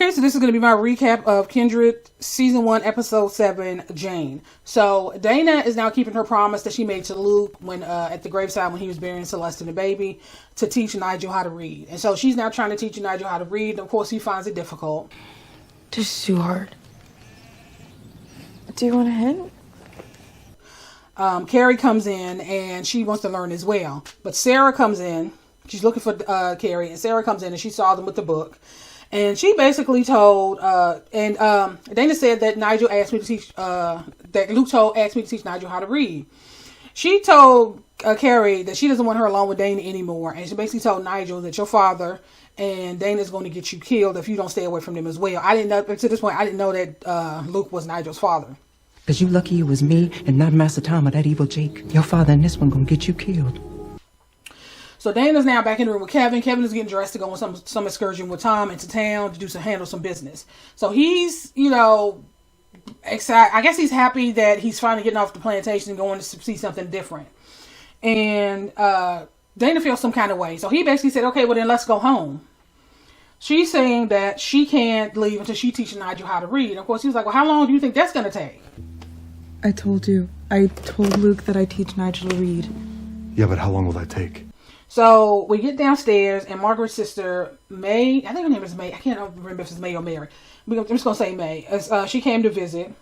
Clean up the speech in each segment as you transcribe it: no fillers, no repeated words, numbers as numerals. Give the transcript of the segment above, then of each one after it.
Okay, so this is going to be my recap of Kindred Season 1, Episode 7, Jane. So Dana is now keeping her promise that she made to Luke when at the graveside when he was burying Celeste and the baby to teach Nigel how to read. And so she's now trying to teach Nigel how to read. Of course, he finds it difficult. This is too hard. Do you want a hint? Carrie comes in and she wants to learn as well. But Sarah comes in. She's looking for Carrie, and Sarah comes in and she saw them with the book. And she basically told, Dana said that Nigel asked me to teach, that Luke asked me to teach Nigel how to read. She told Carrie that she doesn't want her alone with Dana anymore. And she basically told Nigel that your father and Dana's going to get you killed if you don't stay away from them as well. I didn't know, to this point, I didn't know that Luke was Nigel's father. Because you lucky it was me and not Master Tom or that evil Jake. Your father and this one going to get you killed. So Dana's now back in the room with Kevin. Kevin is getting dressed to go on some excursion with Tom into town to handle some business. So he's, excited. I guess he's happy that he's finally getting off the plantation and going to see something different. And Dana feels some kind of way. So he basically said, okay, well then let's go home. She's saying that she can't leave until she teaches Nigel how to read. And of course, he was like, well, how long do you think that's going to take? I told you. I told Luke that I teach Nigel to read. Yeah, but how long will that take? So we get downstairs and Margaret's sister, May, I think her name is May. I can't remember if it's May or Mary. I'm just going to say May. She came to visit.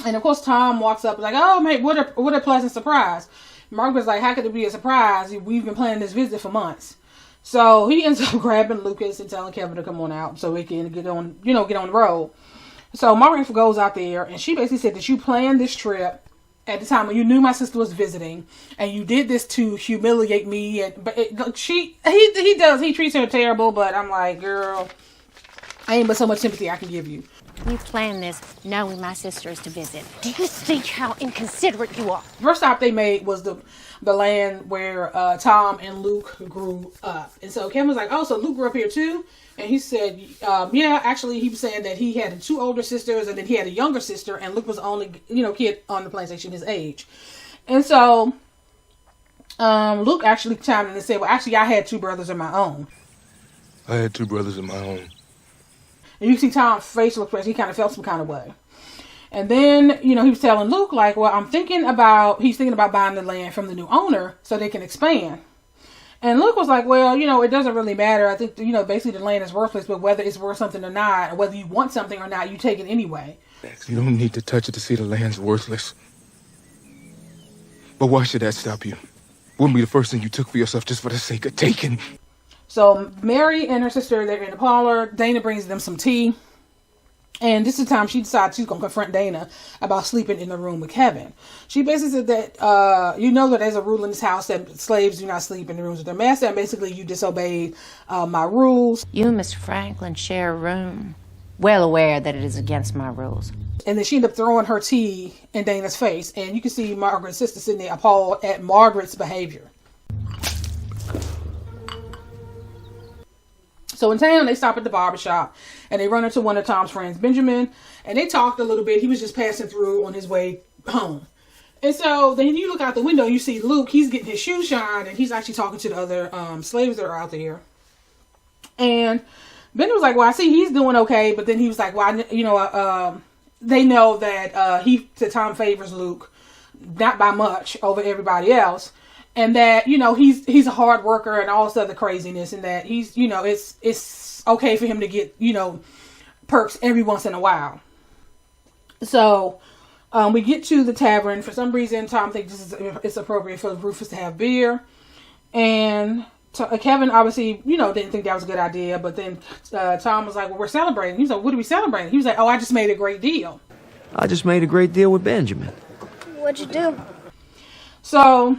And of course, Tom walks up like, oh, May, what a pleasant surprise. Margaret's like, how could it be a surprise? We've been planning this visit for months. So he ends up grabbing Lucas and telling Kevin to come on out so he can get on the road. So Margaret goes out there and she basically said that you planned this trip at the time when you knew my sister was visiting, and you did this to humiliate me. He treats her terrible, but I'm like, girl, I ain't but so much sympathy I can give you. You planned this knowing my sister is to visit. Do you see how inconsiderate you are? First stop they made was the land where Tom and Luke grew up. And so Kevin was like, oh, so Luke grew up here too? And he said, yeah, actually he was saying that he had 2 older sisters and then he had a younger sister, and Luke was the only, kid on the plantation his age. And so Luke actually chimed in and said, well, actually I had 2 brothers of my own. I had 2 brothers of my own. And you see Tom's facial expression, he kind of felt some kind of way. And then, he was telling Luke, like, well, he's thinking about buying the land from the new owner so they can expand. And Luke was like, well, it doesn't really matter. I think, basically the land is worthless, but whether it's worth something or not, or whether you want something or not, you take it anyway. You don't need to touch it to see the land's worthless. But why should that stop you? Wouldn't be the first thing you took for yourself just for the sake of taking. So Mary and her sister, they're in the parlor. Dana brings them some tea. And this is the time she decides she's going to confront Dana about sleeping in the room with Kevin. She basically said that, that there's a rule in this house that slaves do not sleep in the rooms with their master. And basically you disobeyed my rules. You and Mr. Franklin share a room. Well aware that it is against my rules. And then she ended up throwing her tea in Dana's face. And you can see Margaret's sister sitting there appalled at Margaret's behavior. So in town, they stop at the barbershop and they run into one of Tom's friends, Benjamin, and they talked a little bit. He was just passing through on his way home. And so then you look out the window, you see Luke, he's getting his shoes shined, and he's actually talking to the other slaves that are out there. And Ben was like, well, I see he's doing okay. But then he was like, well, they know that Tom favors Luke, not by much, over everybody else. And that, he's a hard worker and all this other craziness, and that he's, it's okay for him to get, perks every once in a while. So we get to the tavern. For some reason, Tom thinks it's appropriate for Rufus to have beer. And Kevin obviously, didn't think that was a good idea. But then Tom was like, well, we're celebrating. He's like, what are we celebrating? He was like, oh, I just made a great deal. I just made a great deal with Benjamin. What'd you do? So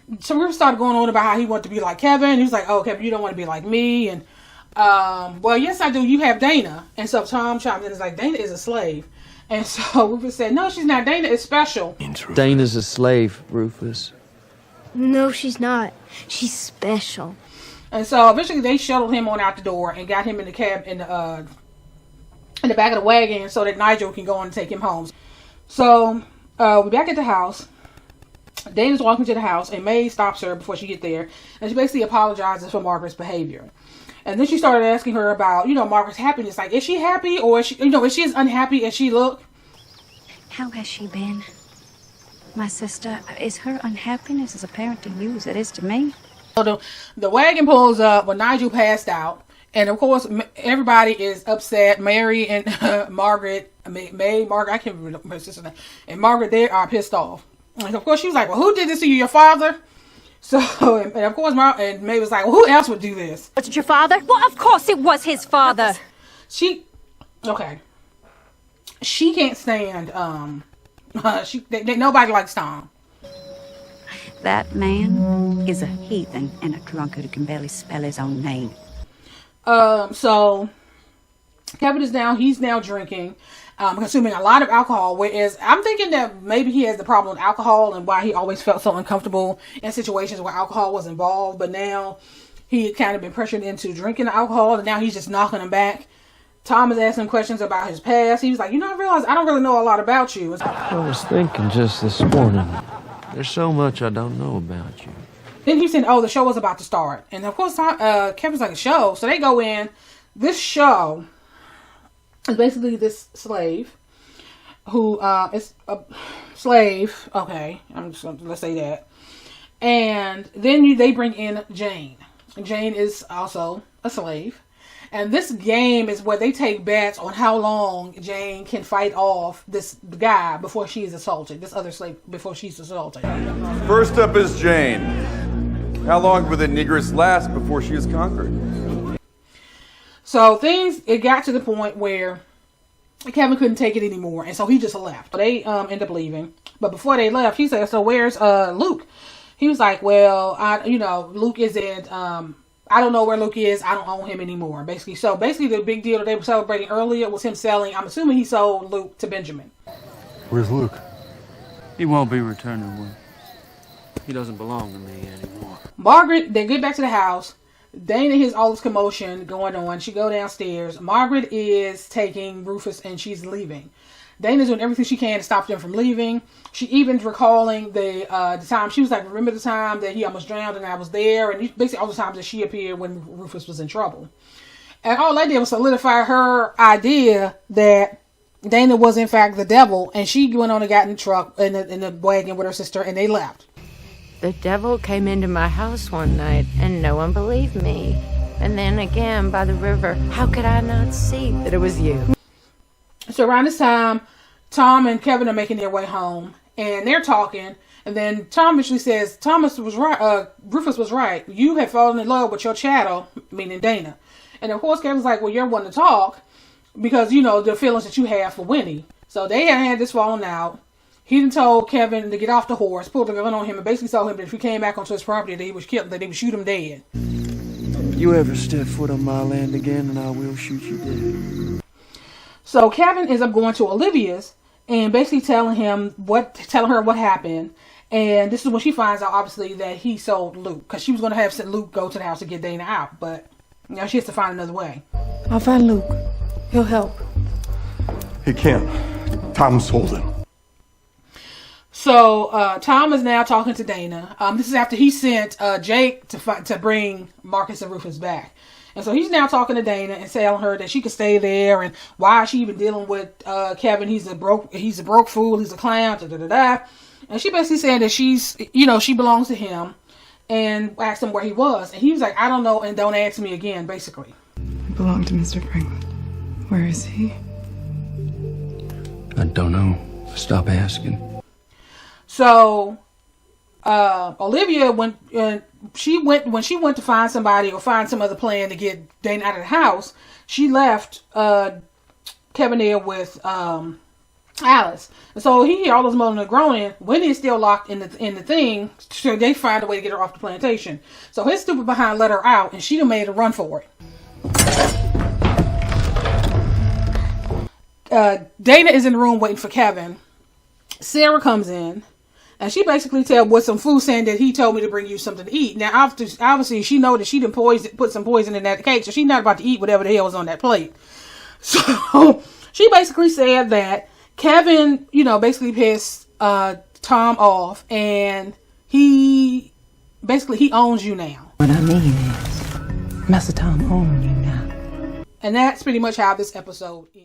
Rufus started going on about how he wanted to be like Kevin. He was like, oh, Kevin, you don't want to be like me. And, well, yes, I do. You have Dana. And so Tom chimed in and was like, Dana is a slave. And so Rufus said, no, she's not. Dana is special. Dana's a slave, Rufus. No, she's not. She's special. And so eventually they shuttled him on out the door and got him in the cab in the back of the wagon so that Nigel can go on and take him home. So we're back at the house. Dana's walking to the house and May stops her before she gets there, and she basically apologizes for Margaret's behavior. And then she started asking her about, Margaret's happiness. Like, is she happy, or is she as unhappy as she looked? How has she been? My sister, is her unhappiness as apparent to you as it is to me? So the wagon pulls up when Nigel passed out. And of course, everybody is upset. Mary and Margaret, Margaret, I can't remember her sister's name, and Margaret, they are pissed off. And of course, she was like, well, who did this to you? Your father? So, and of course, and May was like, well, who else would do this? Was it your father? Well, of course it was his father. Okay. She can't stand, nobody likes Tom. That man is a heathen and a drunkard who can barely spell his own name. So Kevin he's now drinking, consuming a lot of alcohol, whereas I'm thinking that maybe he has the problem with alcohol and why he always felt so uncomfortable in situations where alcohol was involved, but now he had kind of been pressured into drinking the alcohol, and now he's just knocking him back. Tom is asking questions about his past. He was like, I realize I don't really know a lot about you. I was thinking just this morning, there's so much I don't know about you. Then he said, the show was about to start. And of course, Kevin's like, a show. So they go in. This show is basically this slave who is a slave. Okay, let's say that. And then they bring in Jane. Jane is also a slave. And this game is where they take bets on how long Jane can fight off this guy before she is assaulted. This other slave before she's assaulted. First up is Jane. How long will the negress last before she is conquered? So it got to the point where Kevin couldn't take it anymore, and so he just left. They end up leaving, but before they left, he said, "So where's Luke?" He was like, "Well, Luke isn't. I don't know where Luke is. I don't own him anymore." Basically, the big deal that they were celebrating earlier was him selling. I'm assuming he sold Luke to Benjamin. Where's Luke? He won't be returning one. He doesn't belong to me anymore. Margaret, they get back to the house. Dana hears all this commotion going on. She go downstairs. Margaret is taking Rufus and she's leaving. Dana's doing everything she can to stop them from leaving. She even's recalling the time. She was like, remember the time that he almost drowned and I was there? And basically all the times that she appeared when Rufus was in trouble. And all that did was solidify her idea that Dana was in fact the devil. And she went on and got in the truck, in the wagon with her sister, and they left. The devil came into my house one night, and no one believed me. And then again by the river, how could I not see that it was you? So around this time, Tom and Kevin are making their way home, and they're talking. And then Tom eventually says, Rufus was right. You have fallen in love with your chattel, meaning Dana. And of course, Kevin's like, well, you're one to talk because, the feelings that you have for Winnie. So they had this falling out. He done told Kevin to get off the horse, pulled the gun on him, and basically told him that if he came back onto his property, that he would kill him, that they would shoot him dead. You ever step foot on my land again, and I will shoot you dead. So Kevin ends up going to Olivia's and basically telling her what happened. And this is when she finds out, obviously, that he sold Luke, because she was going to have Luke go to the house to get Dana out, but now she has to find another way. I'll find Luke. He'll help. He can't. Tom sold him. So Tom is now talking to Dana. This is after he sent Jake to bring Marcus and Rufus back. And so he's now talking to Dana and telling her that she could stay there, and why is she even dealing with Kevin? He's a broke fool. He's a clown. Da, da, da, da. And she basically said that she belongs to him, and asked him where he was. And he was like, I don't know, and don't ask me again, basically. I belong to Mr. Franklin. Where is he? I don't know. Stop asking. So Olivia, when she went to find somebody or find some other plan to get Dana out of the house, she left Kevin there with Alice. And so he hear all those moaning and groaning. Winnie is still locked in the thing, so they find a way to get her off the plantation. So his stupid behind let her out, and she done made a run for it. Dana is in the room waiting for Kevin. Sarah comes in, and she basically with some food, saying that he told me to bring you something to eat. Now, obviously, she know that she done put some poison in that cake, so she's not about to eat whatever the hell was on that plate. So she basically said that Kevin, basically pissed Tom off, and he owns you now. What I mean is, Master Tom own you now. And that's pretty much how this episode ends.